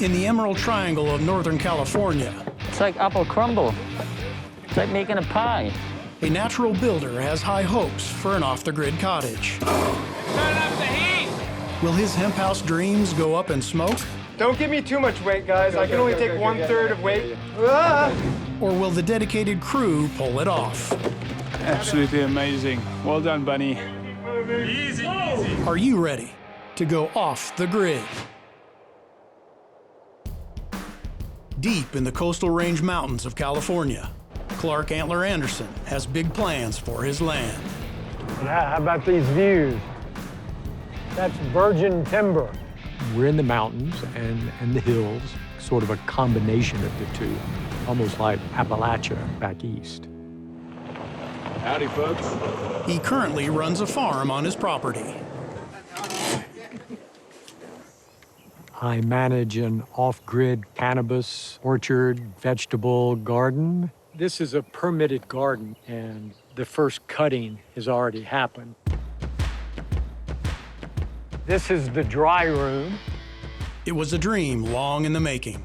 In the Emerald Triangle of Northern California, It's like apple crumble. It's like making a pie. a natural builder has high hopes for an off-the-grid cottage. Turn up the heat! Will his hemp house dreams go up in smoke? Don't give me too much weight, guys. I can only take 1/3 of weight. Ah! Or will the dedicated crew pull it off? Absolutely amazing. Well done, Bunny. Easy, easy. Are you ready to go off the grid? Deep in the coastal range mountains of California, Clark Antler Anderson has big plans for his land. How about these views? That's virgin timber. We're in the mountains and the hills, sort of a combination of the two, almost like Appalachia back east. Howdy, folks. He currently runs a farm on his property. I manage an off-grid cannabis orchard, vegetable garden. This is a permitted garden, and the first cutting has already happened. This is the dry room. It was a dream long in the making.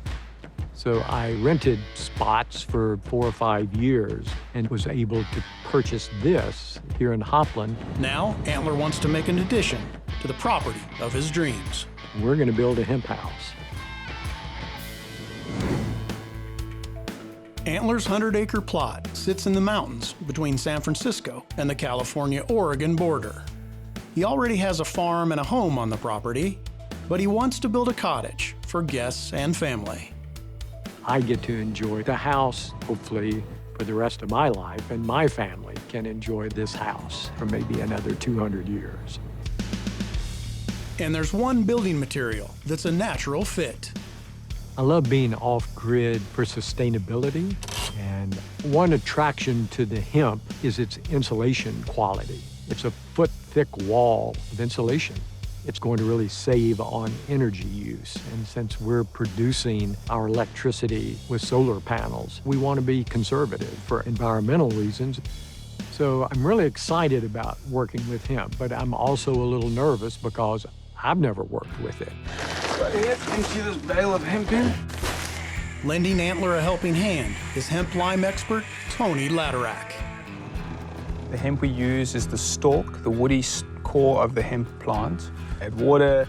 So I rented spots for 4 or 5 years and was able to purchase this here in Hopland. Now, Antler wants to make an addition to the property of his dreams. We're going to build a hemp house. Antler's 100-acre plot sits in the mountains between San Francisco and the California-Oregon border. He already has a farm and a home on the property, but he wants to build a cottage for guests and family. I get to enjoy the house, hopefully, for the rest of my life, and my family can enjoy this house for maybe another 200 years. And there's one building material that's a natural fit. I love being off-grid for sustainability, and one attraction to the hemp is its insulation quality. It's a foot-thick wall of insulation. It's going to really save on energy use, and since we're producing our electricity with solar panels, we want to be conservative for environmental reasons. So I'm really excited about working with hemp, but I'm also a little nervous because I've never worked with it. Can you see this bale of hemp in? Lending Antler a helping hand is hemp lime expert Tony Laterack. The hemp we use is the stalk, the woody core of the hemp plant. Add water,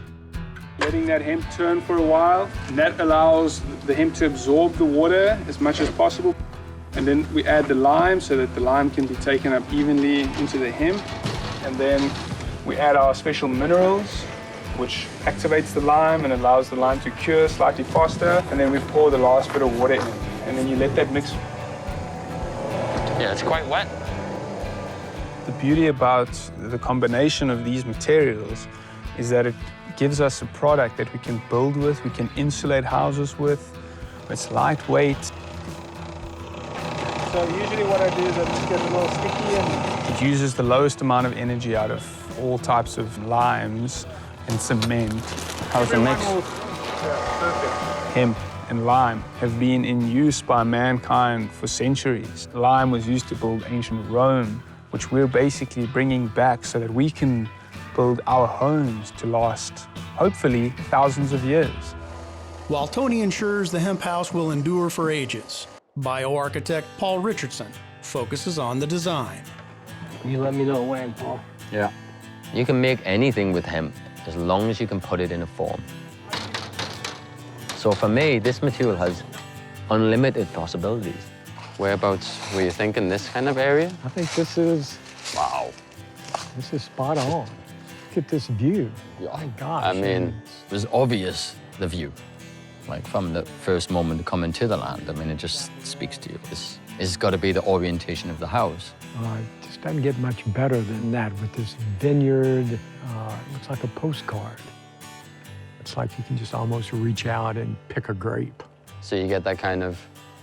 letting that hemp turn for a while, and that allows the hemp to absorb the water as much as possible. And then we add the lime so that the lime can be taken up evenly into the hemp. And then we add our special minerals, which activates the lime and allows the lime to cure slightly faster. And then we pour the last bit of water in, and then you let that mix. Yeah, it's quite wet. The beauty about the combination of these materials is that it gives us a product that we can build with, we can insulate houses with. It's lightweight. So usually what I do is I just get a little sticky and... It uses the lowest amount of energy out of all types of limes and cement. How's the mix? Hemp and lime have been in use by mankind for centuries. Lime was used to build ancient Rome, which we're basically bringing back so that we can build our homes to last, hopefully, thousands of years. While Tony ensures the hemp house will endure for ages, bioarchitect Paul Richardson focuses on the design. You let me know when, Paul. Yeah. You can make anything with hemp as long as you can put it in a form. So for me, this material has unlimited possibilities. Whereabouts were you thinking, this kind of area? I think this is, Wow. this is spot on. Look at this view. Yeah. My gosh. I mean, It was obvious, the view. Like from the first moment to come into the land, I mean, it just speaks to you. This has got to be the orientation of the house. It just doesn't get much better than that with this vineyard. It looks like a postcard. It's like you can just almost reach out and pick a grape. so you get that kind of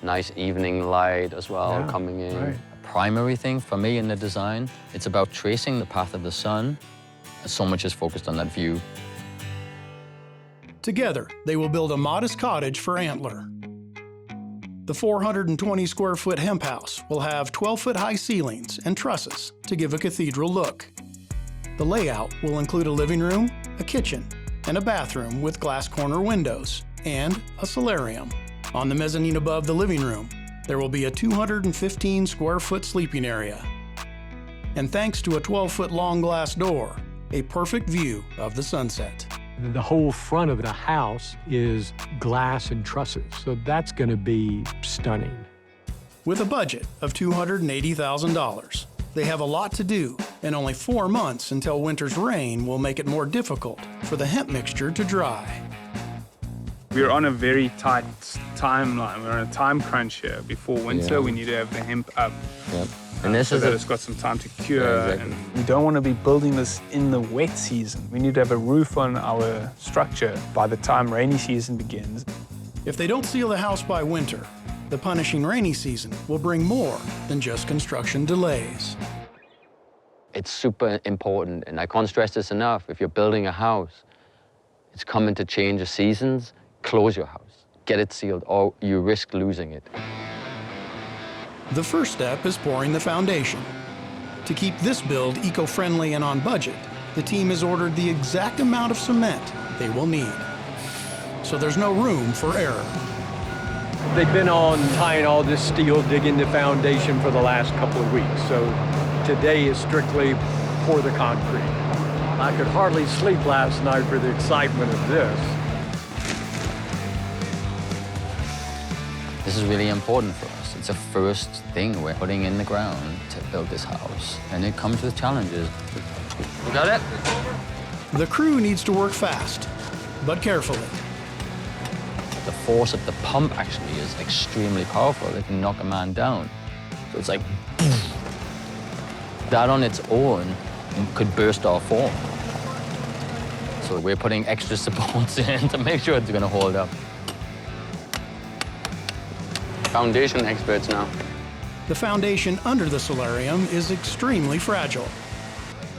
nice evening light as well Yeah, coming in. right. Primary thing for me in the design, it's about tracing the path of the sun. So much is focused on that view. Together, they will build a modest cottage for Antler. The 420-square-foot hemp house will have 12-foot-high ceilings and trusses to give a cathedral look. The layout will include a living room, a kitchen, and a bathroom with glass corner windows and a solarium. On the mezzanine above the living room, there will be a 215 square foot sleeping area. And thanks to a 12-foot long glass door, a perfect view of the sunset. The whole front of the house is glass and trusses, so that's going to be stunning. With a budget of $280,000, they have a lot to do, and only 4 months until winter's rain will make it more difficult for the hemp mixture to dry. We're on a very tight timeline. We're on a time crunch here. Before winter, we need to have the hemp up. Yep. And this so is that it's got some time to cure. Yeah, exactly. And we don't want to be building this in the wet season. We need to have a roof on our structure by the time rainy season begins. If they don't seal the house by winter, the punishing rainy season will bring more than just construction delays. It's super important, and I can't stress this enough. If you're building a house, it's coming to change the seasons, close your house. Get it sealed, or you risk losing it. The first step is pouring the foundation. To keep this build eco-friendly and on budget, the team has ordered the exact amount of cement they will need. So there's no room for error. They've been on tying all this steel, digging the foundation for the last couple of weeks, so today is strictly pour the concrete. I could hardly sleep last night for the excitement of this. This is really important for us. It's the first thing we're putting in the ground to build this house, and it comes with challenges. You got it? The crew needs to work fast, but carefully. The force of the pump actually is extremely powerful. It can knock a man down. So it's like, that on its own could burst our form. So we're putting extra supports in to make sure it's gonna hold up. Foundation experts now. The foundation under the solarium is extremely fragile.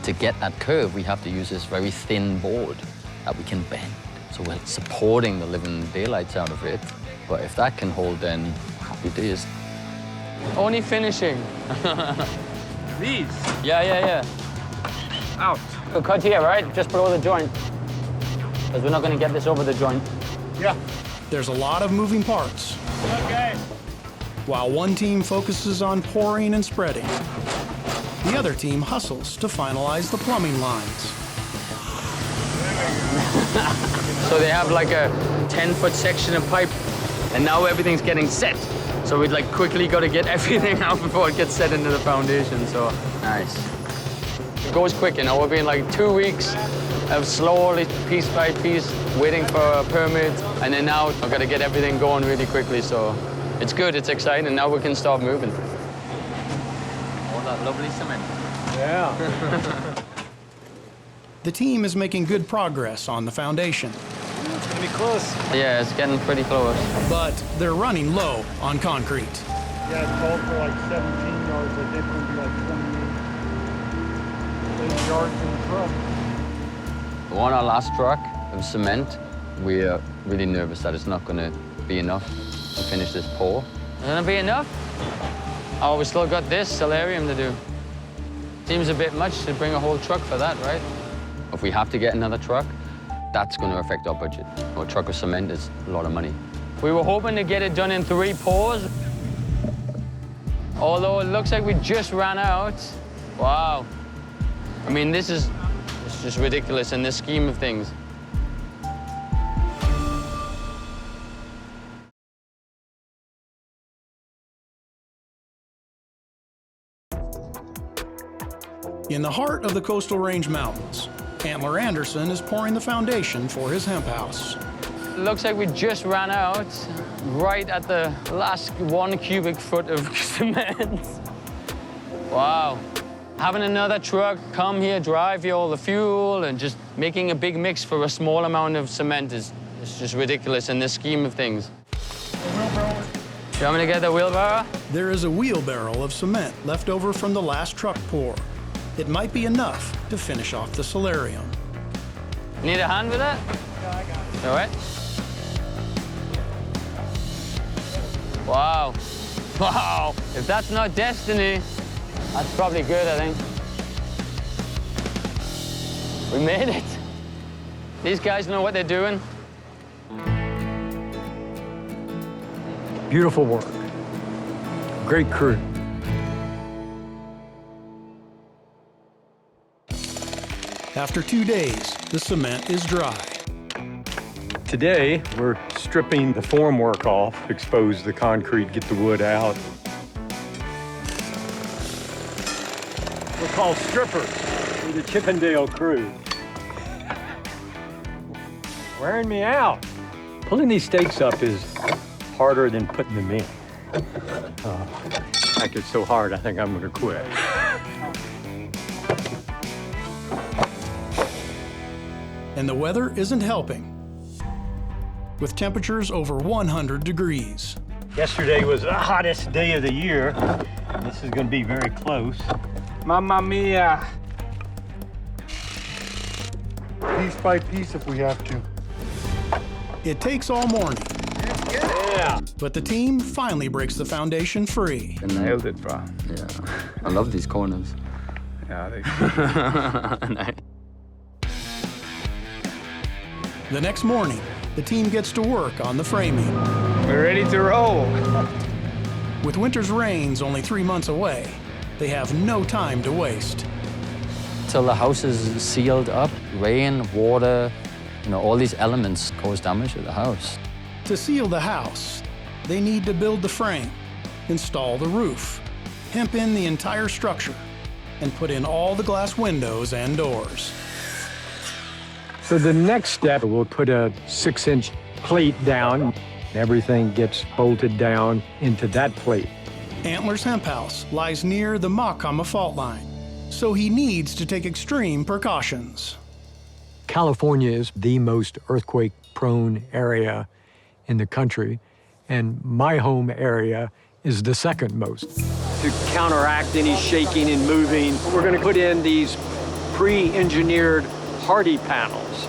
To get that curve, we have to use this very thin board that we can bend. So we're supporting the living daylights out of it. But if that can hold, then happy days. Only finishing. These? Yeah. Out. We'll cut here, right? Just below the joint. Because we're not going to get this over the joint. Yeah. There's a lot of moving parts. Okay. While one team focuses on pouring and spreading, the other team hustles to finalize the plumbing lines. So they have like a 10-foot section of pipe, and now everything's getting set. So we'd like quickly got to get everything out before it gets set into the foundation, so nice. It goes quick, you know, we've been like 2 weeks of slowly, piece by piece, waiting for a permit, and then now I've got to get everything going really quickly, so it's good, it's exciting, now we can start moving. All that lovely cement. Yeah. The team is making good progress on the foundation, It's gonna be close. Yeah, it's getting pretty close. but they're running low on concrete. Yeah, it's called for like 17 yards. I think it'll be like 28 yards in the truck. On our last truck of cement, we're really nervous that it's not going to be enough to finish this pour. Is that be enough? Oh, we still got this solarium to do. Seems a bit much to bring a whole truck for that, right? If we have to get another truck, that's going to affect our budget. A truck of cement is a lot of money. We were hoping to get it done in 3 pours. Although it looks like we just ran out. Wow. I mean, it's just ridiculous in the scheme of things. In the heart of the Coastal Range Mountains, Antler Anderson is pouring the foundation for his hemp house. It looks like we just ran out right at the last 1 cubic foot of cement. Wow. Having another truck come here, drive here all the fuel, and just making a big mix for a small amount of cement is just ridiculous in the scheme of things. You want me to get the wheelbarrow? There is a wheelbarrow of cement left over from the last truck pour. It might be enough to finish off the solarium. Need a hand with that? Yeah, I got it. All right. Wow. Wow. If that's not destiny, that's probably good, I think. We made it. These guys know what they're doing. Beautiful work. Great crew. After 2 days, the cement is dry. Today, we're stripping the formwork off, expose the concrete, get the wood out. We're called strippers. We're the Chippendale crew. Wearing me out. Pulling these stakes up is harder than putting them in. I get so hard, I think I'm gonna quit. And the weather isn't helping, with temperatures over 100 degrees. Yesterday was the hottest day of the year. This is gonna be very close. Mamma mia! Piece by piece if we have to. It takes all morning, Yeah. but the team finally breaks the foundation free. You nailed it, bro. Yeah, I love these corners. Yeah, they... Nice. The next morning, the team gets to work on the framing. We're ready to roll. With winter's rains only 3 months away, they have no time to waste. Till the house is sealed up, rain, water, all these elements cause damage to the house. To seal the house, they need to build the frame, install the roof, hemp in the entire structure, and put in all the glass windows and doors. So the next step, we'll put a 6-inch plate down. Everything gets bolted down into that plate. Antler's hemp house lies near the Makama fault line, so he needs to take extreme precautions. California is the most earthquake-prone area in the country, and my home area is the second most. To counteract any shaking and moving, we're gonna put in these pre-engineered hardy panels.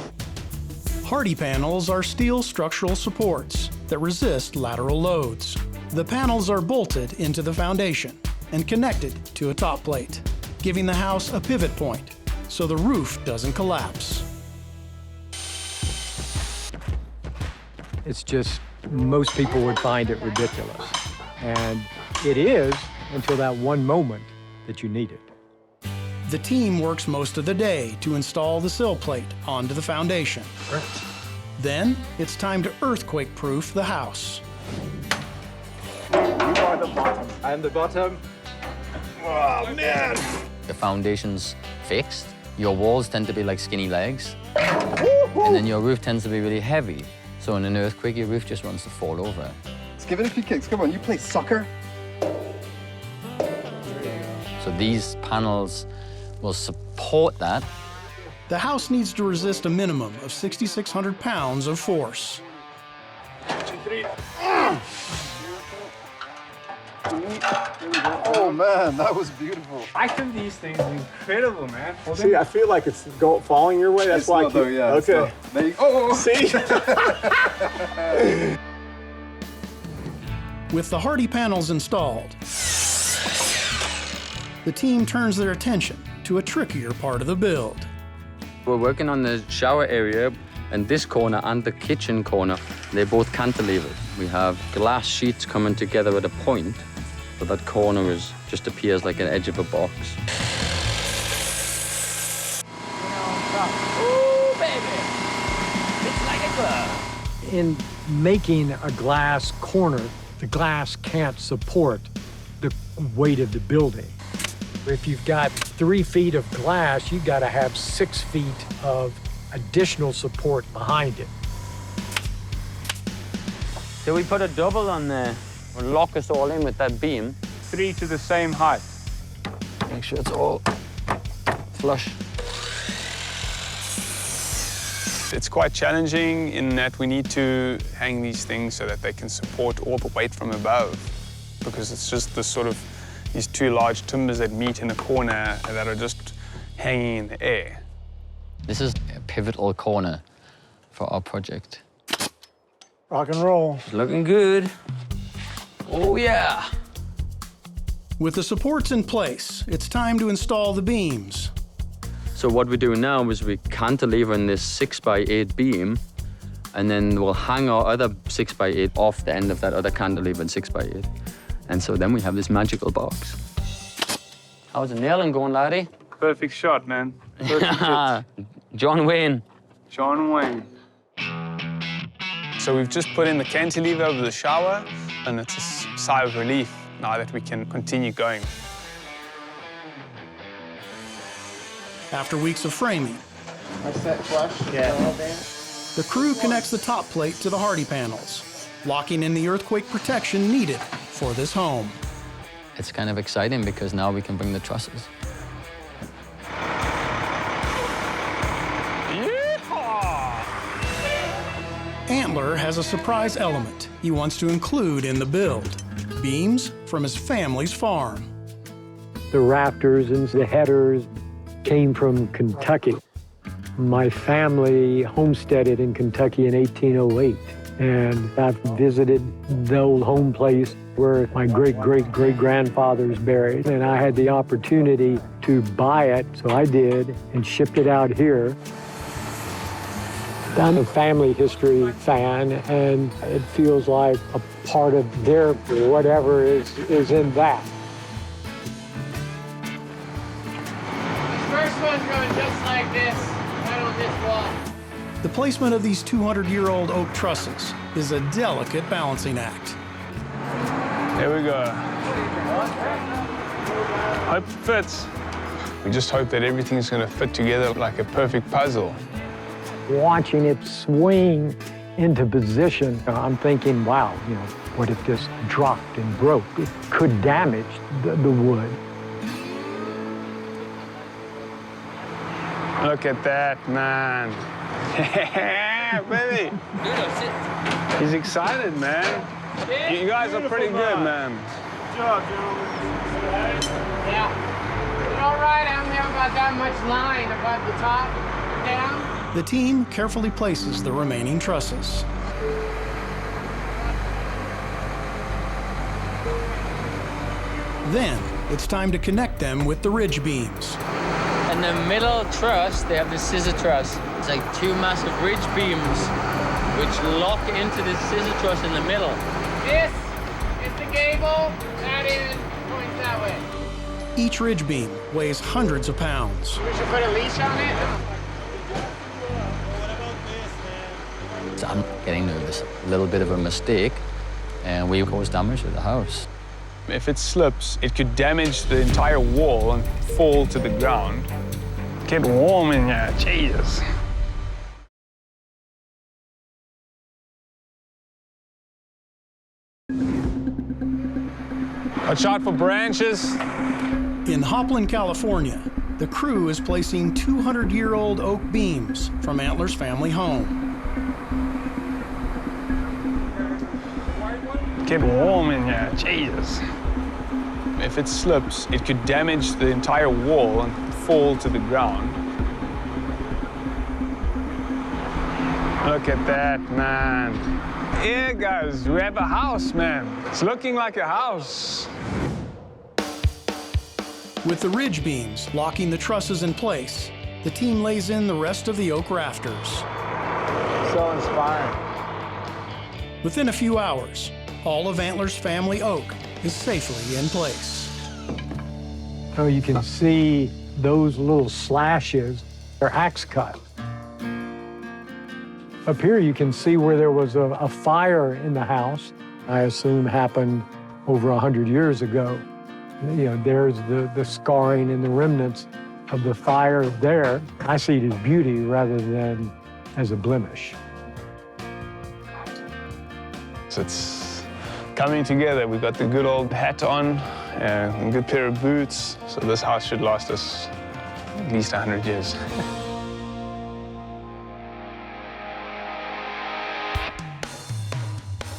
Hardy panels are steel structural supports that resist lateral loads. The panels are bolted into the foundation and connected to a top plate, giving the house a pivot point so the roof doesn't collapse. It's just, most people would find it ridiculous. And it is until that one moment that you need it. The team works most of the day to install the sill plate onto the foundation. Then it's time to earthquake-proof the house. You are the bottom. I am the bottom. Oh, man. The foundation's fixed, your walls tend to be like skinny legs, and then your roof tends to be really heavy. So in an earthquake, your roof just wants to fall over. Let's give it a few kicks. Come on, you play soccer? So these panels will support that. The house needs to resist a minimum of 6,600 pounds of force. 2, 3. Oh man, that was beautiful. Acting these things is incredible, man. See, I feel like it's falling your way. That's why I keep... Yeah, okay. There you... Oh! See? With the hardy panels installed, the team turns their attention to a trickier part of the build. We're working on the shower area, and this corner and the kitchen corner, they're both cantilevered. We have glass sheets coming together at a point, but that corner just appears like an edge of a box. Ooh, baby! It's like a glove. In making a glass corner, the glass can't support the weight of the building. If you've got 3 feet of glass, you've got to have 6 feet of additional support behind it. So we put a double on there, or lock us all in with that beam. 3 to the same height. Make sure it's all flush. It's quite challenging in that we need to hang these things so that they can support all the weight from above, because it's just this sort of these 2 large timbers that meet in a corner that are just hanging in the air. This is a pivotal corner for our project. Rock and roll. It's looking good. Oh, yeah. With the supports in place, it's time to install the beams. So what we do now is we cantilever in this 6x8 beam, and then we'll hang our other 6x8 off the end of that other cantilever 6x8. And so then we have this magical box. How's the nailing going, laddie? Perfect shot, man. Perfect hit. John Wayne. John Wayne. So we've just put in the cantilever over the shower, and it's a sigh of relief now that we can continue going. After weeks of framing, Nice set flush. Yeah. the crew connects the top plate to the hardy panels, locking in the earthquake protection needed for this home. It's kind of exciting because now we can bring the trusses. Antler has a surprise element he wants to include in the build: beams from his family's farm. The rafters and the headers came from Kentucky. My family homesteaded in Kentucky in 1808, and I've visited the old home place where my great-great-great-grandfather is buried, and I had the opportunity to buy it, so I did, and shipped it out here. I'm a family history fan, and it feels like a part of their whatever is in that. First one's going just like this, right on this wall. The placement of these 200-year-old oak trusses is a delicate balancing act. There we go. Hope it fits. We just hope that everything's going to fit together like a perfect puzzle. Watching it swing into position, I'm thinking, wow, what if this dropped and broke? It could damage the wood. Look at that, man. Yeah, baby. He's excited, man. You guys are pretty good, man. Good job, gentlemen. Yeah. Doing all right. I don't have about that much line above the top and down. The team carefully places the remaining trusses. Then it's time to connect them with the ridge beams. In the middle truss, they have the scissor truss. It's like two massive ridge beams which lock into the scissor truss in the middle. This is the gable. That end points that way. Each ridge beam weighs hundreds of pounds. We should put a leash on it. So I'm getting nervous. A little bit of a mistake, and we cause damage to the house. If it slips, it could damage the entire wall and fall to the ground. Get warm in here, Jesus. Watch out for branches. In Hopland, California, the crew is placing 200-year-old oak beams from Antler's family home. Get warm in here, Jesus. If it slips, it could damage the entire wall and fall to the ground. Look at that, man. Here, guys, we have a house, man. It's looking like a house. With the ridge beams locking the trusses in place, the team lays in the rest of the oak rafters. So inspiring. Within a few hours, all of Antler's family oak is safely in place. So you can see those little slashes are axe cut. Up here you can see where there was a fire in the house. I assume happened over 100 years ago. There's the scarring and the remnants of the fire there. I see it as beauty rather than as a blemish. So it's coming together. We've got the good old hat on and a good pair of boots. So this house should last us at least 100 years.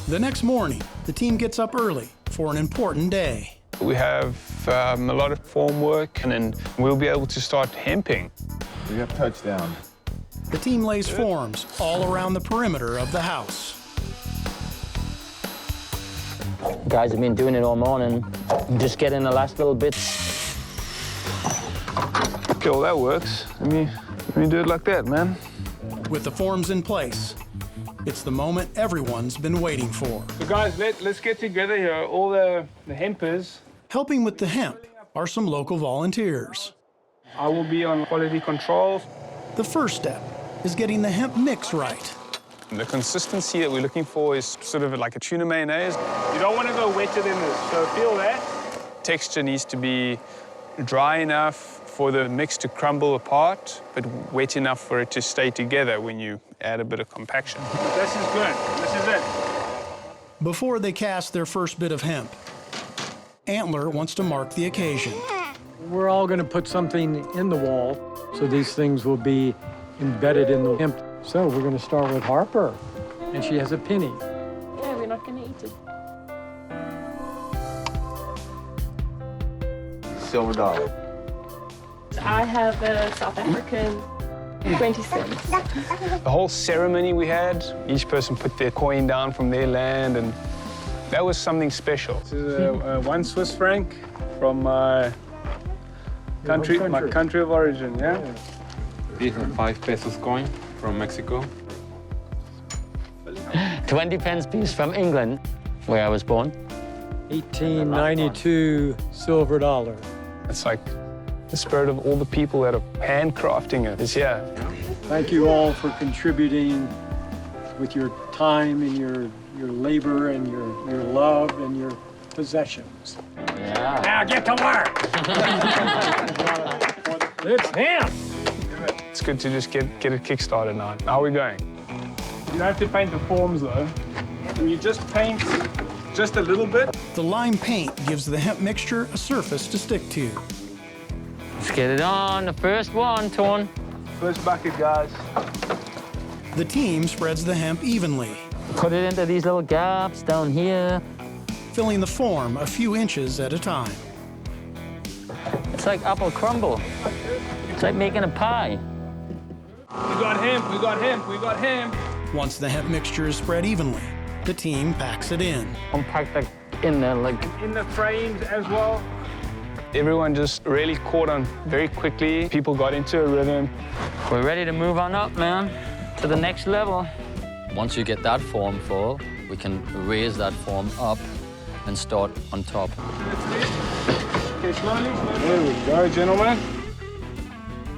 The next morning, the team gets up early for an important day. We have a lot of form work, and then we'll be able to start hemping. We have touchdown. The team lays forms all around the perimeter of the house. Guys have been doing it all morning. Just getting the last little bits. Okay, well, that works. Let me do it like that, man. With the forms in place, It's the moment everyone's been waiting for. So guys, let's get together here, all the hempers. Helping with the hemp are some local volunteers. I will be on quality control. The first step is getting the hemp mix right. The consistency that we're looking for is sort of like a tuna mayonnaise. You don't want to go wetter than this, so feel that. Texture needs to be dry enough for the mix to crumble apart, but wet enough for it to stay together when you add a bit of compaction. This is good. This is it. Before they cast their first bit of hemp, Antler wants to mark the occasion. We're all going to put something in the wall, so these things will be embedded in the hemp. So we're going to start with Harper, and she has a penny. Yeah, we're not going to eat it. Silver dollar. I have a South African 20 cents. The whole ceremony we had, each person put their coin down from their land, and that was something special. This is 1 Swiss franc from my country of origin, yeah? This is a 5 pesos coin from Mexico. 20 pence piece from England, where I was born. 1892 silver dollar. It's like the spirit of all the people that are handcrafting it is here. Thank you all for contributing with your time and your labor and your love and your possessions. Yeah. Now get to work. It's him. It's good to just get it kick-started now. How are we going? You don't have to paint the forms, though. And you just paint just a little bit. The lime paint gives the hemp mixture a surface to stick to. Let's get it on. The first one, Torn. First bucket, guys. The team spreads the hemp evenly, Put it into these little gaps down here. filling the form a few inches at a time. It's like apple crumble. It's like making a pie. We got hemp, we got hemp, we got hemp. Once the hemp mixture is spread evenly, the team packs it in. Compact like in there, like. In the frames as well. Everyone just really caught on very quickly. People got into a rhythm. We're ready to move on up, man, to the next level. Once you get that form full, we can raise that form up and start on top. Okay, slowly. There we go, gentlemen.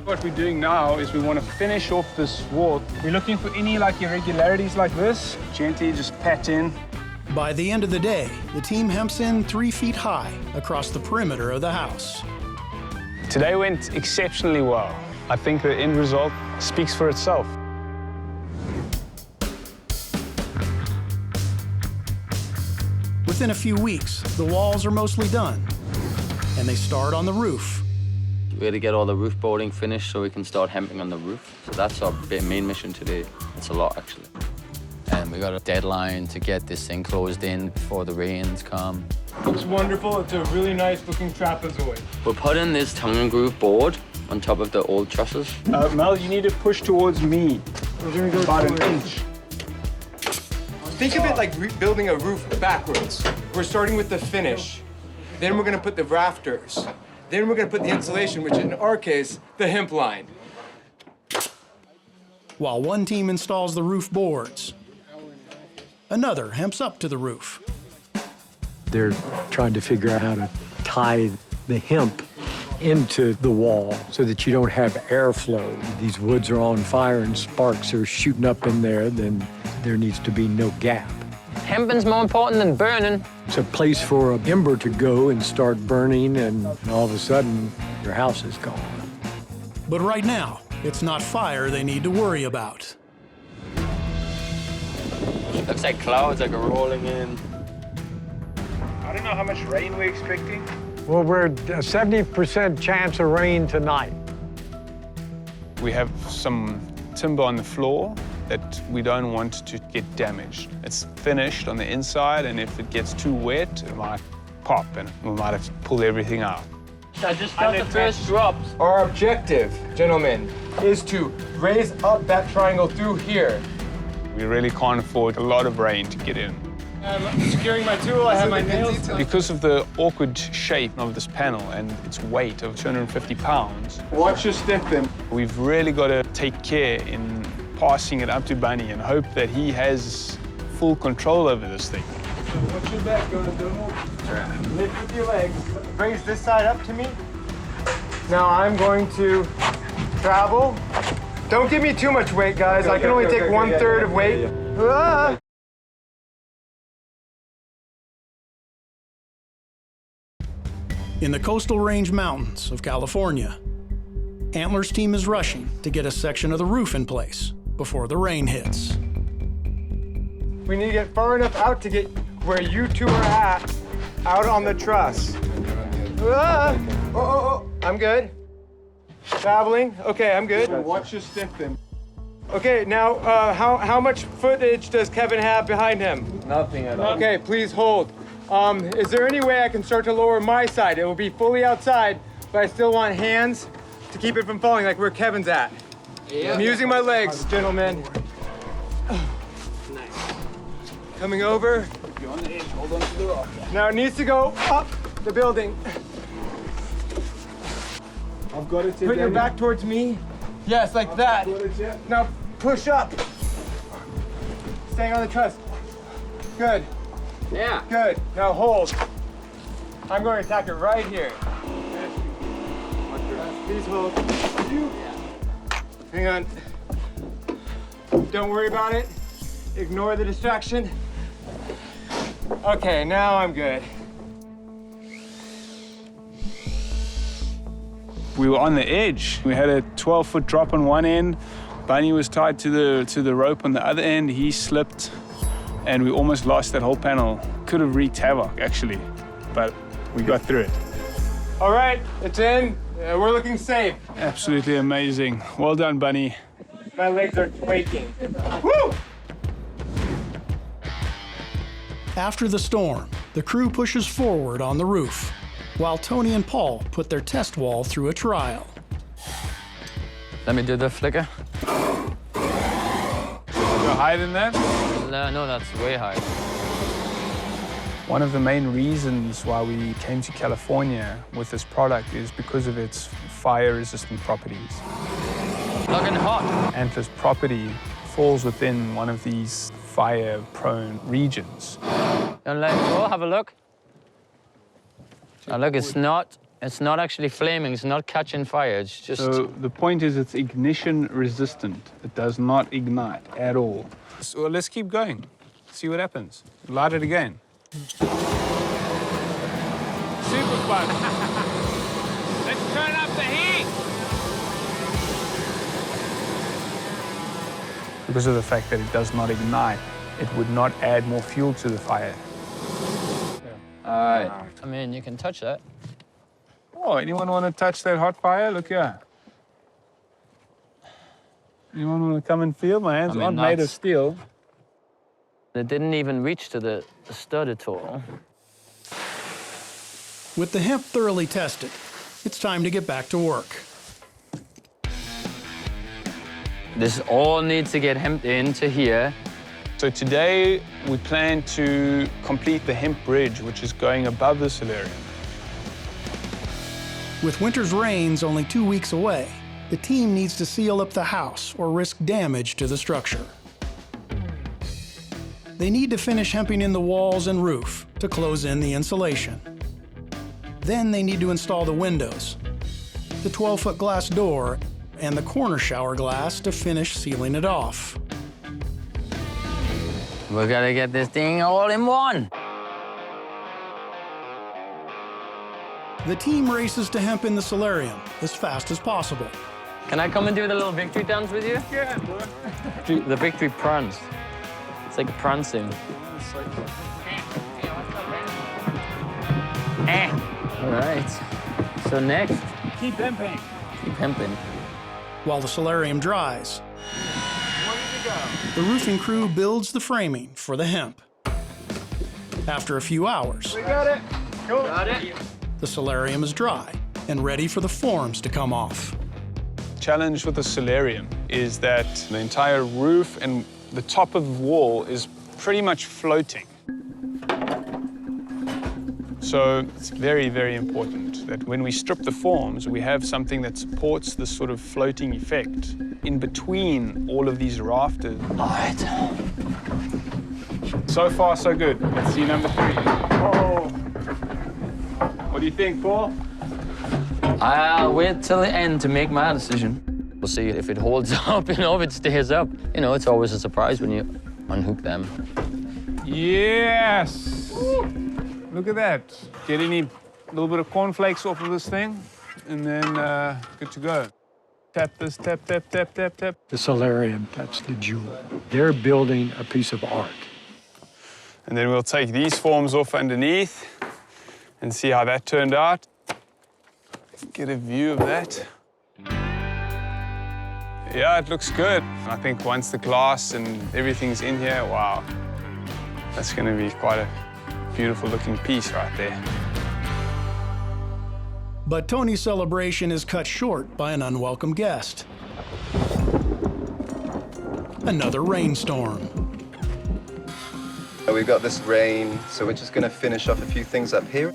What we're doing now is we want to finish off this wall. We're looking for any like irregularities like this. Gently just pat in. By the end of the day, the team hemps in 3 feet high across the perimeter of the house. Today went exceptionally well. I think the end result speaks for itself. Within a few weeks, the walls are mostly done, and they start on the roof. We had to get all the roof boarding finished so we can start hemping on the roof. So that's our main mission today. It's a lot, actually. And we got a deadline to get this thing closed in before the rains come. Looks wonderful. It's a really nice looking trapezoid. We're putting this tongue and groove board on top of the old trusses. Mel, you need to push towards me. About an inch. Think of it like building a roof backwards. We're starting with the finish. Then we're gonna put the rafters. Then we're gonna put the insulation, which in our case, the hemp line. While one team installs the roof boards, another hemps up to the roof. They're trying to figure out how to tie the hemp into the wall so that you don't have airflow. These woods are on fire and sparks are shooting up in there, then there needs to be no gap. Hemping's more important than burning. It's a place for an ember to go and start burning, and all of a sudden, your house is gone. But right now, it's not fire they need to worry about. Looks like clouds are rolling in. I don't know how much rain we're expecting. Well, we're a 70% chance of rain tonight. We have some timber on the floor that we don't want to get damaged. It's finished on the inside, and if it gets too wet, it might pop, and we might have to pull everything out. I just felt the first drops. Our objective, gentlemen, is to raise up that triangle through here. We really can't afford a lot of rain to get in. I'm securing my tool, I have my nails. Because of the awkward shape of this panel and its weight of 250 pounds, watch your step then. We've really got to take care in passing it up to Bunny and hope that he has full control over this thing. Watch your back, don't move. Lift with your legs. Raise this side up to me. Now I'm going to travel. Don't give me too much weight, guys. I can only take 1/3 of weight. Ah! In the Coastal Range Mountains of California, Antler's team is rushing to get a section of the roof in place before the rain hits. We need to get far enough out to get where you two are at, out on the truss. Ah! Oh, I'm good. Traveling. Okay, I'm good. Watch your stick then. Okay, now how much footage does Kevin have behind him? Nothing at all. Okay, please hold. Is there any way I can start to lower my side? It will be fully outside, but I still want hands to keep it from falling, like where Kevin's at. Yeah. I'm using my legs, gentlemen. Nice. Coming over. You're on the edge. Hold on to the rock. Now it needs to go up the building. I've got it. Put your back towards me. Yes, like that. Now push up. Staying on the truss. Good. Yeah. Good. Now hold. I'm going to attack it right here. Please hold. Hang on. Don't worry about it. Ignore the distraction. Okay, now I'm good. We were on the edge. We had a 12-foot drop on one end. Bunny was tied to the rope on the other end. He slipped, and we almost lost that whole panel. Could have wreaked havoc, actually, but we got through it. All right, it's in. We're looking safe. Absolutely amazing. Well done, Bunny. My legs are quaking. Woo! After the storm, the crew pushes forward on the roof, while Tony and Paul put their test wall through a trial. Let me do the flicker. Go higher than that? No, that's way high. One of the main reasons why we came to California with this product is because of its fire-resistant properties. Looking hot. Antler's property falls within one of these fire-prone regions. Don't let go. Have a look. Now look, it's not actually flaming. It's not catching fire. It's just. So the point is, it's ignition resistant. It does not ignite at all. So let's keep going. See what happens. Light it again. Super fun. Let's turn up the heat. Because of the fact that it does not ignite, it would not add more fuel to the fire. All right. I mean, you can touch that. Oh, anyone want to touch that hot fire? Look here. Anyone want to come and feel? My hands aren't made of steel. It didn't even reach to the stud at all. With the hemp thoroughly tested, it's time to get back to work. This all needs to get hemped into here. So today we plan to complete the Hemp Bridge, which is going above the solarium. With winter's rains only 2 weeks away, the team needs to seal up the house or risk damage to the structure. They need to finish hemping in the walls and roof to close in the insulation. Then they need to install the windows, the 12-foot glass door, and the corner shower glass to finish sealing it off. We gotta get this thing all in one. The team races to hemp in the solarium as fast as possible. Can I come and do the little victory dance with you? Yeah, boy. The victory prance. It's like prancing. All right. So next. Keep hemping. Keep hemping. While the solarium dries, the roofing crew builds the framing for the hemp. After a few hours, We got it. Cool. Got it. the solarium is dry and ready for the forms to come off. Challenge with the solarium is that the entire roof and the top of the wall is pretty much floating. So it's very, very important that when we strip the forms, we have something that supports this sort of floating effect. in between all of these rafters. All right. So far, so good. Let's see number 3. Oh. What do you think, Paul? I'll wait till the end to make my decision. We'll see if it holds up, if it stays up. It's always a surprise when you unhook them. Yes! Look at that. Get any little bit of cornflakes off of this thing, and then good to go. Tap this, tap, tap, tap, tap, tap. The solarium, that's the jewel. They're building a piece of art. And then we'll take these forms off underneath and see how that turned out. Get a view of that. Yeah, it looks good. I think once the glass and everything's in here, wow, that's going to be quite a beautiful looking piece right there. But Tony's celebration is cut short by an unwelcome guest. Another rainstorm. We've got this rain, so we're just going to finish off a few things up here.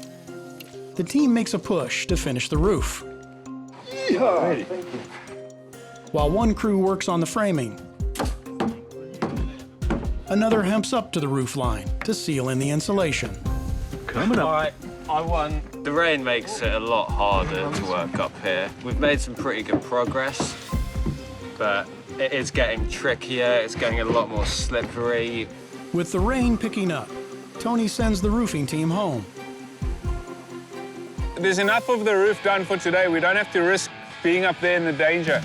The team makes a push to finish the roof. Yeah. While one crew works on the framing, another hemps up to the roof line to seal in the insulation. Coming up. I won. The rain makes it a lot harder to work up here. We've made some pretty good progress, but it is getting trickier. It's getting a lot more slippery. With the rain picking up, Tony sends the roofing team home. There's enough of the roof done for today. We don't have to risk being up there in the danger.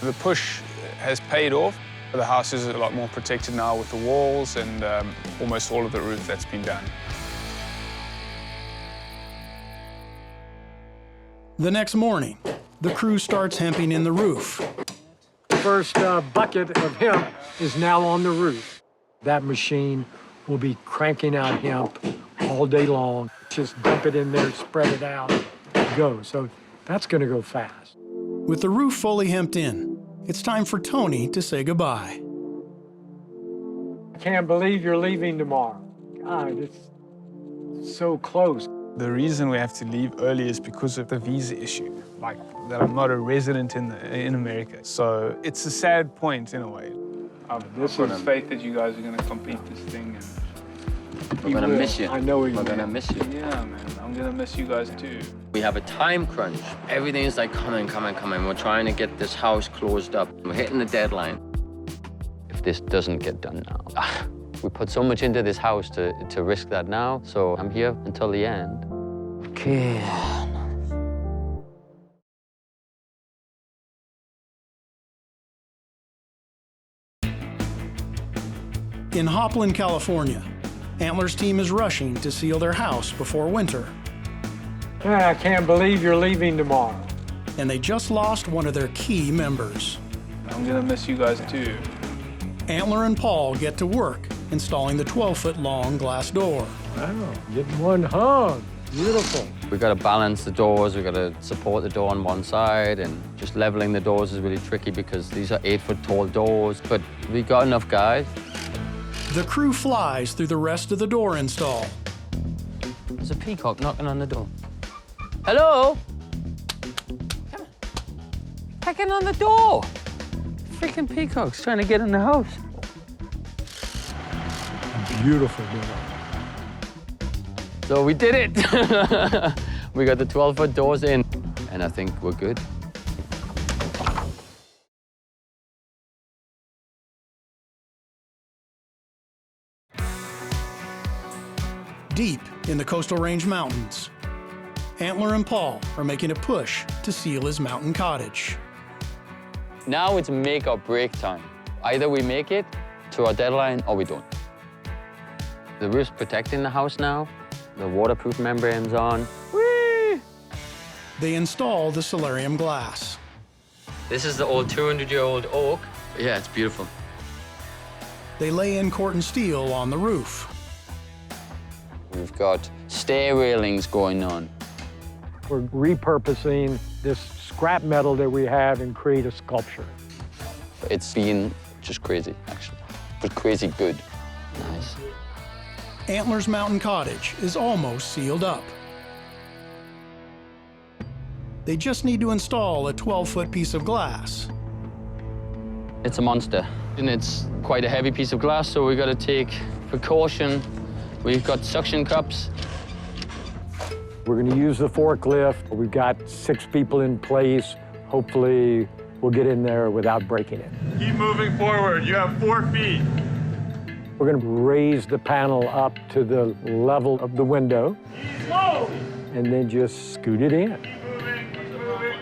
The push has paid off. The house is a lot more protected now with the walls and almost all of the roof that's been done. The next morning, the crew starts hemping in the roof. First bucket of hemp is now on the roof. That machine will be cranking out hemp all day long. Just dump it in there, spread it out, go. So that's going to go fast. With the roof fully hemped in, it's time for Tony to say goodbye. I can't believe you're leaving tomorrow. God, it's so close. The reason we have to leave early is because of the visa issue, like that I'm not a resident in America. So it's a sad point in a way. I've got faith that you guys are going to complete this thing. We're going to miss you. I know we're going to miss you. Yeah, man. I'm going to miss you guys too. We have a time crunch. Everything is like coming. We're trying to get this house closed up. We're hitting the deadline. If this doesn't get done now, we put so much into this house to risk that now. So I'm here until the end. Okay. In Hopland, California, Antler's team is rushing to seal their house before winter. I can't believe you're leaving tomorrow. And they just lost one of their key members. I'm going to miss you guys too. Antler and Paul get to work installing the 12-foot-long glass door. Wow, getting one hung. Beautiful. We got to balance the doors. We got to support the door on one side, and just leveling the doors is really tricky because these are 8-foot-tall doors. But we got enough guys. The crew flies through the rest of the door install. There's a peacock knocking on the door. Hello? Come on. Pecking on the door. Freaking peacock's trying to get in the house. Beautiful door. So we did it. We got the 12-foot doors in, and I think we're good. Deep in the Coastal Range Mountains, Antler and Paul are making a push to seal his mountain cottage. Now it's make or break time. Either we make it to our deadline or we don't. The roof's protecting the house now. The waterproof membrane's on. Whee! They install the solarium glass. This is the old 200-year-old oak. Yeah, it's beautiful. They lay in Corten steel on the roof. We've got stair railings going on. We're repurposing this scrap metal that we have and create a sculpture. It's been just crazy, actually, but crazy good. Nice. Antler's mountain cottage is almost sealed up. They just need to install a 12-foot piece of glass. It's a monster. And it's quite a heavy piece of glass, so we got to take precaution. We've got suction cups. We're going to use the forklift. We've got 6 people in place. Hopefully, we'll get in there without breaking it. Keep moving forward. You have 4 feet. We're going to raise the panel up to the level of the window. Whoa! And then just scoot it in. Keep moving,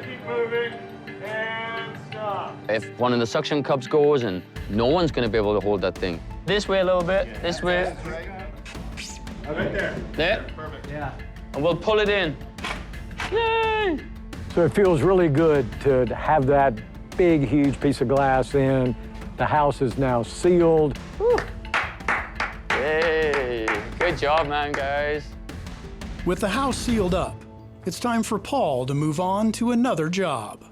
keep moving, and stop. If one of the suction cups goes, and no one's going to be able to hold that thing. This way a little bit, this way. Right there. There. Perfect. Yeah. And we'll pull it in. Yay! So it feels really good to have that big, huge piece of glass in. The house is now sealed. Woo. Yay! Good job, man, guys. With the house sealed up, it's time for Paul to move on to another job.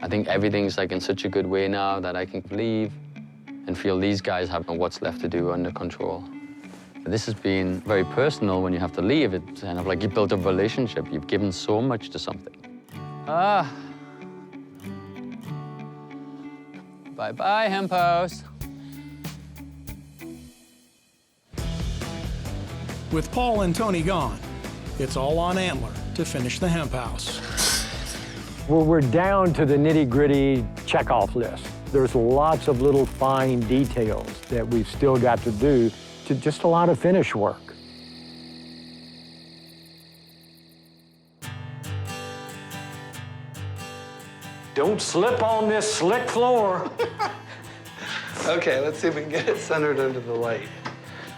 I think everything's like in such a good way now that I can leave and feel these guys have what's left to do under control. This has been very personal when you have to leave. It's kind of like you built a relationship. You've given so much to something. Ah. Bye-bye, Hemp House. With Paul and Tony gone, it's all on Antler to finish the Hemp House. Well, we're down to the nitty-gritty checkoff list. There's lots of little fine details that we've still got to do, to just a lot of finish work. Don't slip on this slick floor. Okay, let's see if we can get it centered under the light.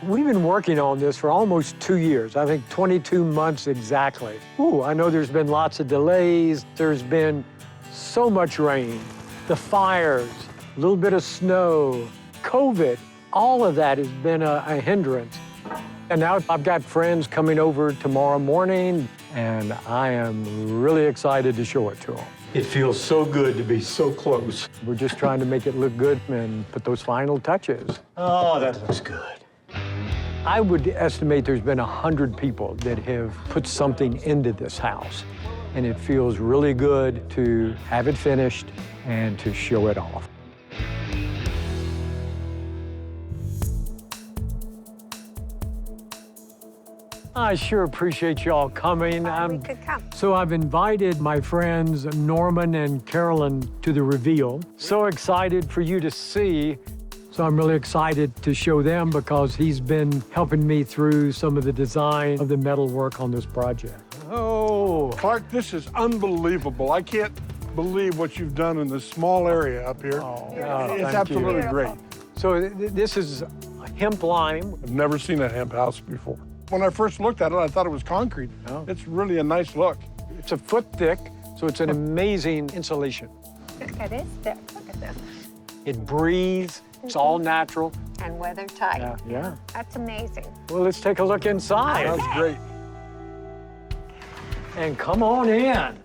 We've been working on this for almost 2 years, I think 22 months exactly. Ooh, I know there's been lots of delays. There's been so much rain, the fires, a little bit of snow, COVID. All of that has been a hindrance. And now I've got friends coming over tomorrow morning, and I am really excited to show it to them. It feels so good to be so close. We're just trying to make it look good and put those final touches. Oh, that looks good. I would estimate there's been 100 people that have put something into this house, and it feels really good to have it finished and to show it off. I sure appreciate y'all coming. We could come. So I've invited my friends Norman and Carolyn to the reveal. So excited for you to see. So I'm really excited to show them because he's been helping me through some of the design of the metal work on this project. Oh, Clark, this is unbelievable. I can't believe what you've done in this small area up here. It's absolutely great. So this is hemp lime. I've never seen a hemp house before. When I first looked at it, I thought it was concrete. Oh. It's really a nice look. It's a foot thick, so it's an amazing insulation. Look at this thick. Look at this. It breathes. It's all natural. And weather tight. Yeah. That's amazing. Well, let's take a look inside. That's great. And come on in.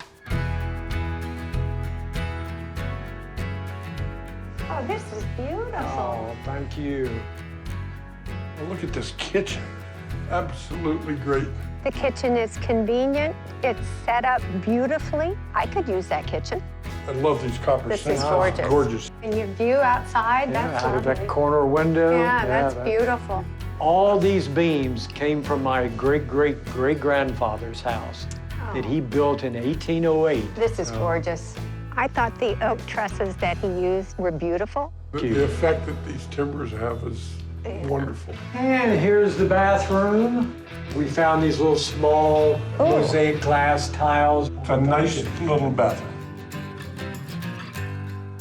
Oh, this is beautiful. Oh, thank you. Well, look at this kitchen. Absolutely great. The kitchen is convenient. It's set up beautifully. I could use that kitchen. I love these copper This sinks. is gorgeous. It's gorgeous. And your view outside, that's out of that lovely. corner window. Yeah, that's beautiful. All these beams came from my great-great-great-grandfather's house that he built in 1808. This is gorgeous. I thought the oak trusses that he used were beautiful. The effect that these timbers have is wonderful. And here's the bathroom. We found these little small mosaic glass tiles. It's a nice little bathroom.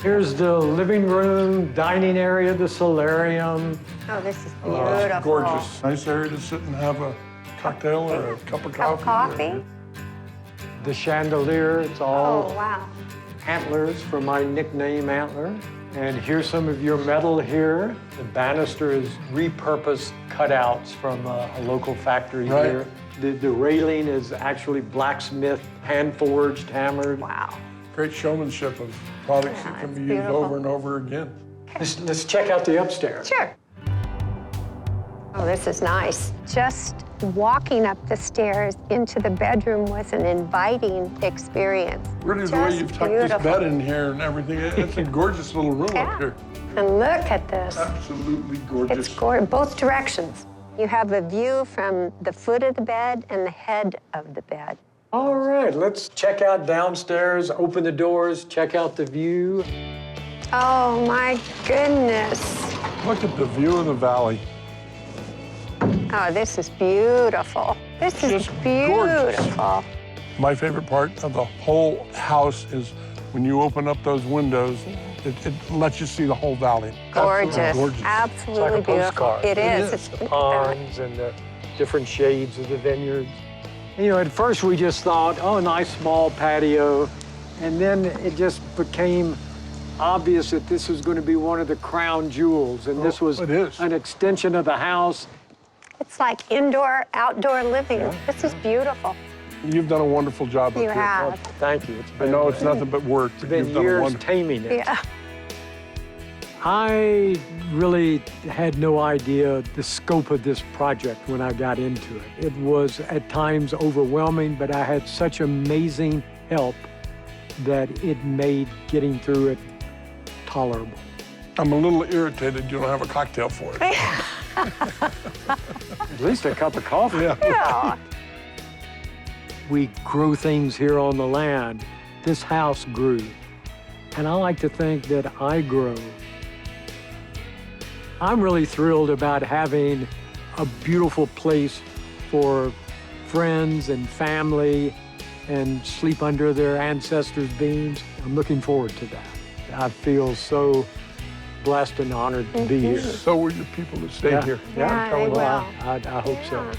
Here's the living room, dining area, the solarium. Oh, this is It's beautiful. gorgeous. Nice area to sit and have a cocktail or a cup of Cup of coffee. The chandelier, it's all Oh, wow. antlers for my nickname, Antler. And here's some of your metal here. The banister is repurposed cutouts from a local factory here. The railing is actually blacksmith, hand-forged, hammered. Wow. Great showmanship of products that can be used over and over again. Let's check out the upstairs. Sure. Oh, this is nice. Just walking up the stairs into the bedroom was an inviting experience. Really, the way you've tucked this bed in here and everything, it's a gorgeous little room up here. And look at this. Absolutely gorgeous. It's gorgeous, both directions. You have a view from the foot of the bed and the head of the bed. All right, let's check out downstairs, open the doors, check out the view. Oh, my goodness. Look at the view of the valley. Oh, this is beautiful. This is beautiful. My favorite part of the whole house is when you open up those windows, it lets you see the whole valley. Gorgeous. Absolutely gorgeous. Absolutely It's like a beautiful. postcard. It is. It's the ponds and the different shades of the vineyards. You know, at first we just thought, oh, nice small patio. And then it just became obvious that this was going to be one of the crown jewels. And this was an extension of the house. It's like indoor, outdoor living. This is beautiful. You've done a wonderful job up You here. have. Thank you. It's I know it's nothing but work. It's been years taming it. Yeah. I really had no idea the scope of this project when I got into it. It was at times overwhelming, but I had such amazing help that it made getting through it tolerable. I'm a little irritated you don't have a cocktail for it. At least a cup of coffee. Yeah. We grow things here on the land. This house grew. And I like to think that I grow. I'm really thrilled about having a beautiful place for friends and family and sleep under their ancestors' beams. I'm looking forward to that. I feel so blessed and honored to be here. So will the people that stay here. Yeah, they will. I hope so.